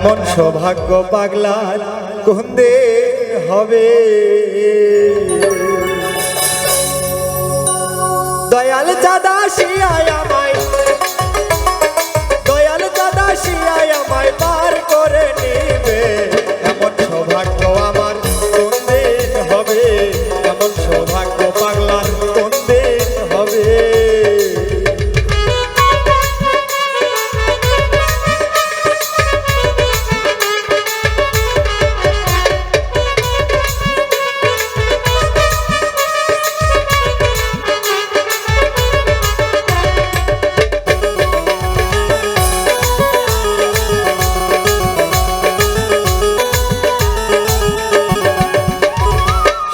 এমন সৌভাগ্য পাগলার কোন দিন হবে। দয়াল চাঁদা শিয়ায় আমায়, দয়াল চাঁদা শিয়ায় আমায় পার করে নিবে। এমন সৌভাগ্য আমার কোন দিন হবে, এমন সৌভাগ্য পাগলার কোন দিন হবে।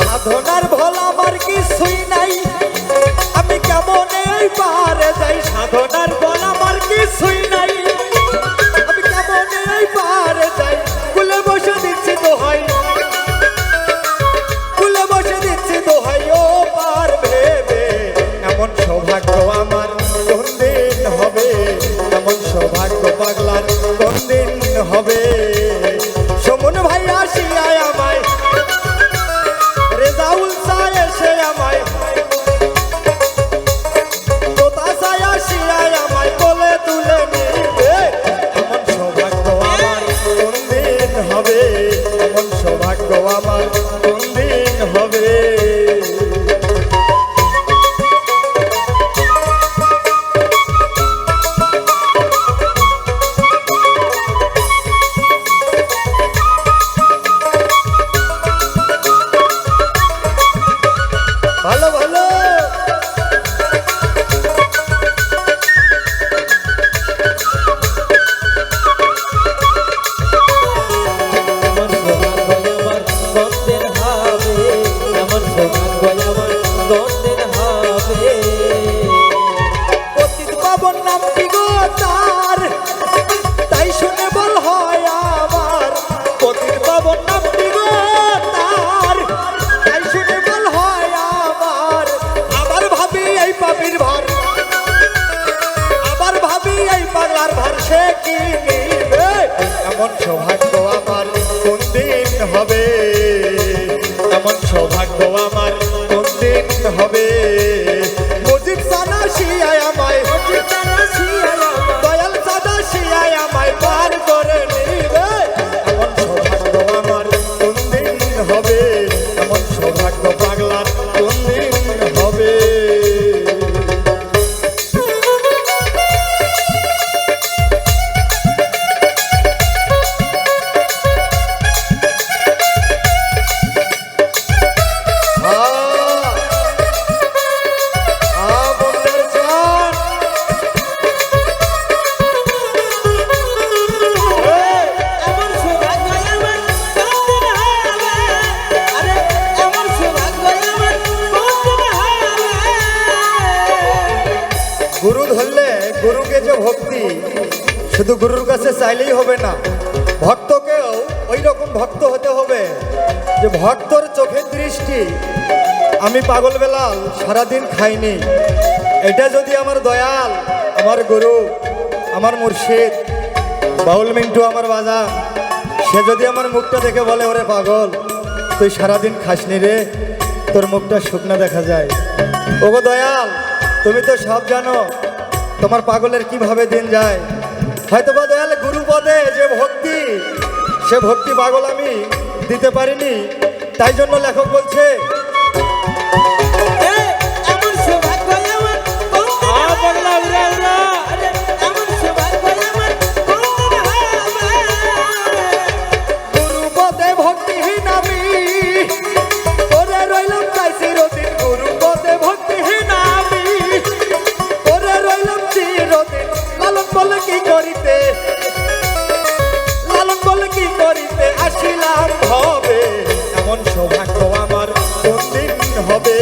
সাধনার ভোল আমার কিছুই নাই, আমি কেমন এই পারে যাই। সাধনার ভোল আমার কিছুই নাই, আমি কেমন এই পারে যাই। কুলে বসে দিচ্ছি দোহাই, কুলে বসে দিচ্ছি দোহাই ও পার ভেবে। এমন সৌভাগ্য আমার কোন দিন হবে, এমন সৌভাগ্য পাগলার কোন দিন হবে। সমন ভাই আসিয়ায় আমায়, রেজাউল সায় এসে আমায়, তোতা সায় আসিয়ায় আমায় কোলে তুলে নিবে। এমন সৌভাগ্য আমার কোন দিন হবে, এমন সৌভাগ্য আমার কোন দিন হবে। ভালো ভালো এমন সৌভাগ্য আমার কোনদিন হবে, এমন সৌভাগ্য আমার কোনদিন হবে। পতিত পাবন নাম কি গো তার, তাই শুনে বল হয় আমার। পতিত পাবন নাম কি গো তার, তাই শুনে বল হয় আমার। আবার ভাবি এই পাপির ভার, আবার ভাবি এই পাগলার ভার সে কি নিবে। এমন সৌভাগ্য আমার কোন দিন হবে, এমন সৌভাগ্য আমার কোন দিন হবে। মজিদ সানা শিয়ায় আমায়, মজিদ সানা শিয়ায় আমায়, দয়াল সাদা শিয়ায় আমায় পার করে নিবে। এমন সৌভাগ্য আমার কোন দিন হবে, এমন সৌভাগ্য পাগলার কোন দিন হবে। বন্ধের চান এমন সৌভাগ্য আমার কোনদিন হবে, আরে এমন সৌভাগ্য আমার কোনদিন হবে। গুরু ধরলে গুরুকে যে ভক্তি, শুধু গুরুর কাছে চাইলেই হবে না, ভক্তকেও ওই রকম ভক্ত হতে হবে যে ভক্তর চোখের দৃষ্টি। আমি পাগল বেলাল সারাদিন খাইনি, এটা যদি আমার দয়াল, আমার গুরু, আমার মুর্শিদ বাউল মিন্টু আমার বাজা, সে যদি আমার মুখটা দেখে বলে ওরে পাগল তুই সারাদিন খাসনি রে, তোর মুখটা শুকনা দেখা যায়। ওগো দয়াল, তুমি তো সব জানো তোমার পাগলের কিভাবে দিন যায়। হয়তো বা দয়াল গুরু পদে যে ভক্তি, সে ভক্তি পাগল আমি দিতে পারিনি, তাই জন্য লেখক বলছে এমন সৌভাগ্য আমার কোনদিন হবে, আরে এমন সৌভাগ্য আমার কোনদিন হবে। গুরু পদে ভক্তিহীন আমি করে রইলাম তাই চিরদিন। গুরু পদে ভক্তিহীন আমি করে রইলাম চিরদিন। লালন বলে কি করিতে, লালন বলে কি করিতে আসিলাম হবে। এমন সৌভাগ্য আমার কোন দিন হবে,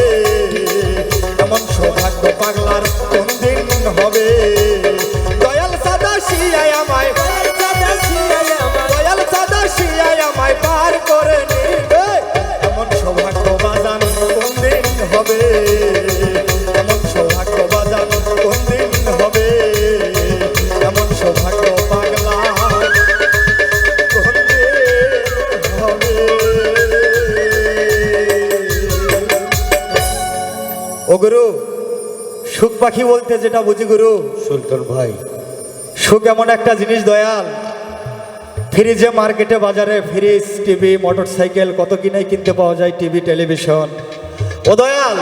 গুরু, সুখ পাখি বলতে যেটা বুঝি গুরু, সুলতান ভাই, সুখ এমন একটা জিনিস দয়াল, ফ্রিজে মার্কেটে বাজারে ফ্রিজ টিভি মোটর সাইকেল কত কিনাই কিনতে পাওয়া যায়, টিভি টেলিভিশন। ও দয়াল,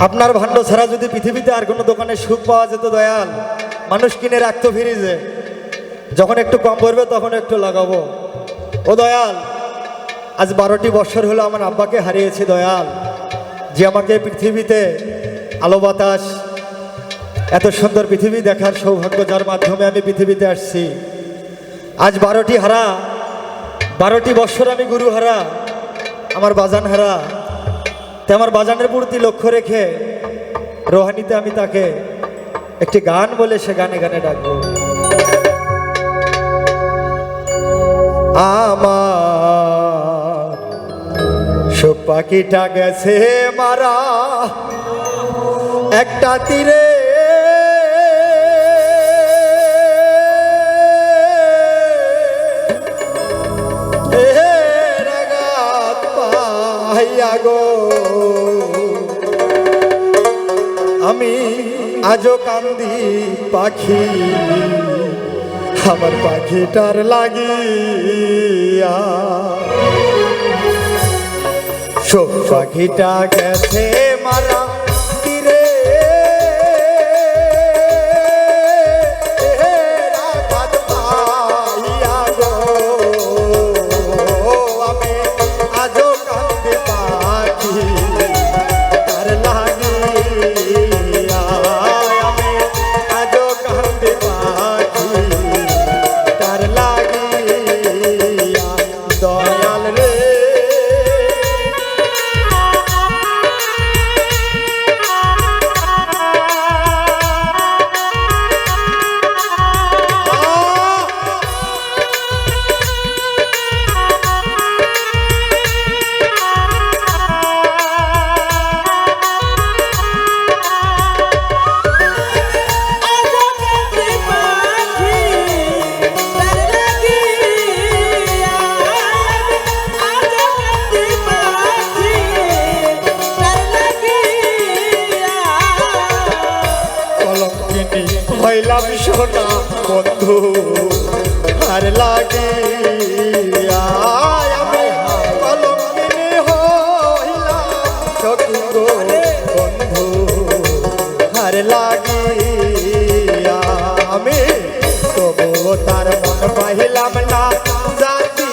আপনার ভাণ্ড ছাড়া যদি পৃথিবীতে আর কোনো দোকানে সুখ পাওয়া যেত দয়াল, মানুষ কিনে রাখতো ফ্রিজে, যখন একটু কম পড়বে তখন একটু লাগাবো। ও দয়াল, আজ 12টি বছর হলো আমার আব্বাকে হারিয়েছি দয়াল, যে আমাকে পৃথিবীতে আলো বাতাস এত সুন্দর পৃথিবী দেখার সৌভাগ্য, যার মাধ্যমে আমি পৃথিবীতে আসছি। আজ 12টি বছর আমি গুরু হারা, আমার বাজান হারা। তাই আমার বাজানের প্রতি লক্ষ্য রেখে রোহানিতে আমি তাকে একটি গান বলে সে গানে গানে ডাকবো। আমার সুখ পাখিটা গেছে মারা একটা তীরে, রাগাত পাইয়া গো আমি আজও কান্দি পাখি, আমার পাখিটার লাগিয়া। সুখ পাখিটা গেছে মারা তীরে, রাগাত পাইয়া গো আমি আজও কান্দি পাখি তার লাগিয়া। আমি আজও কান্দি পাখি তার লাগিয়া। দয়াল রে হইলাম সোনা বন্ধু আর লাগিয়া। আমি কলঙ্কিনী হইলাম সখী গো বন্ধু আর লাগিয়া। আমি তবুও তার মন পাইলাম না জাতি,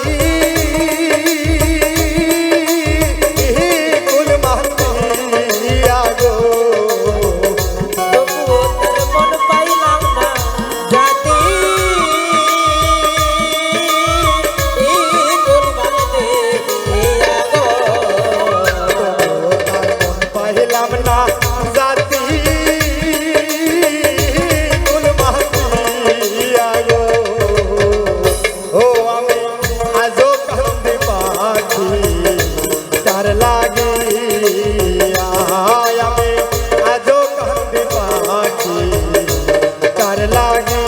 কুল মাতিয়া গো পাইলাম না জাতি, কুল মাতিয়া গো। ও আমি আজও কান্দি পাখি তার লাগিয়া। আমি আজও কান্দি পাখি তার লাগিয়া।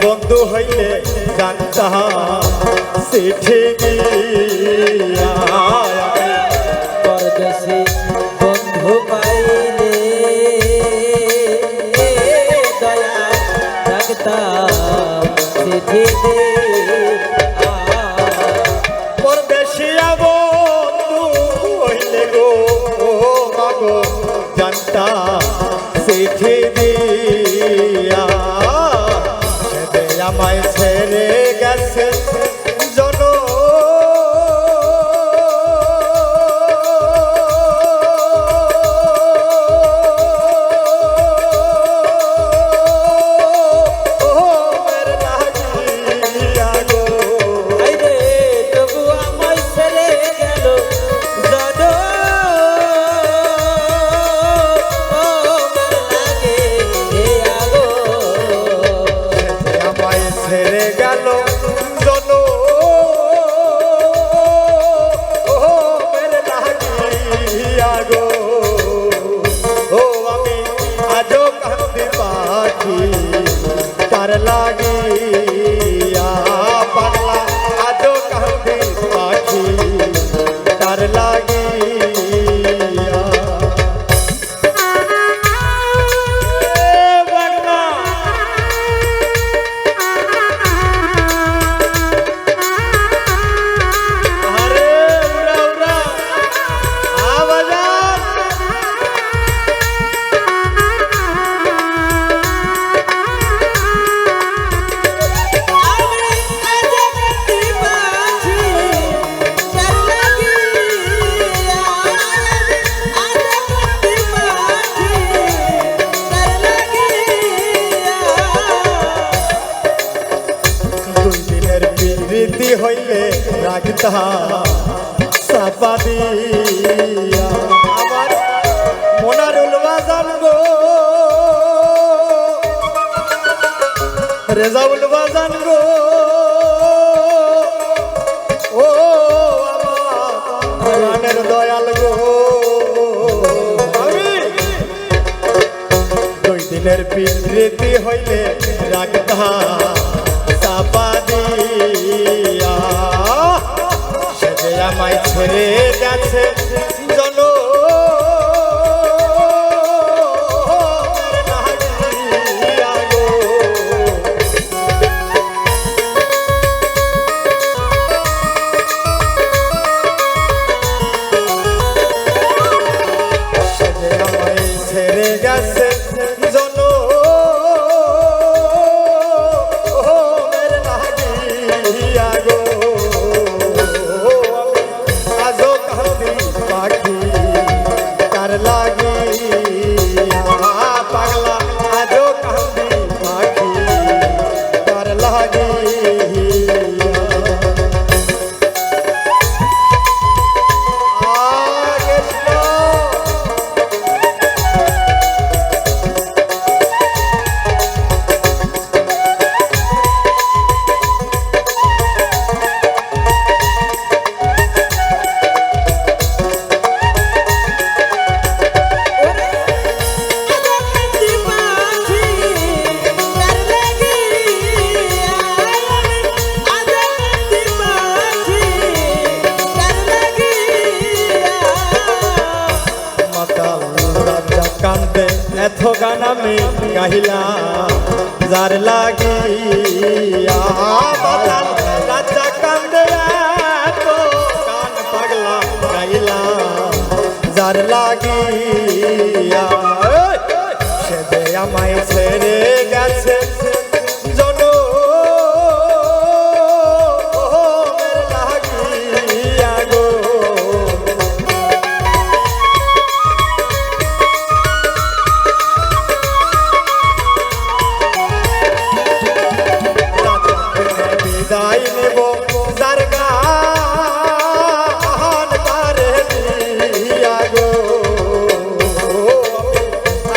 বন্ধু হইলে জানতাম চিঠি দিয়া। পরদেশে বন্ধু পাইলে দয়া রাখতাম চিঠি দে। পরদেশিয়া বন্ধু হইলে গো মাগো জানতাম চিঠি দিয়া। আমায় ছেড়ে গেছে জন রাখতা চাপা দিয়া আমার মনারুল বাজান গো রেজাউল বাজান গো ও আমার প্রাণের দয়াল গো আমি দুই দিনের বিবৃতি হইলে রাখতা চাপা দিয়া সে যে আমায় ছেড়ে গেছে জন ছেড়ে গেছে জন আজো কান্দি পাখি তার লাগিয়া পাগলা আজো কান্দি পাখি তার লাগিয়া কান্দে এত গান আমি গাহিলাম যার লাগিয়া বাতাল রাজা কান্দে এত গান পাগলা গাইলাম যার লাগিয়া সে যে আমায় ছেড়ে গেছে জন লাগিয়া গো বিদায় নেব যার গান পারে দিয়া গো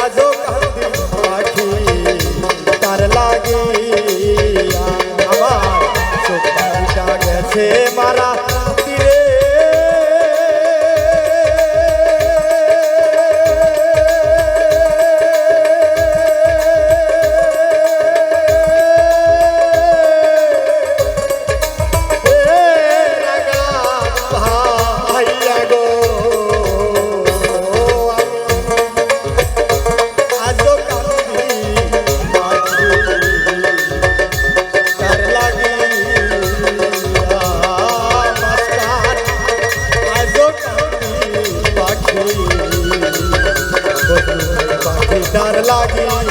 আজো কান্দি পাখি তার লাগিয়া আমার চোখটা গেছে মারা তীরে পাখি ডার লাগি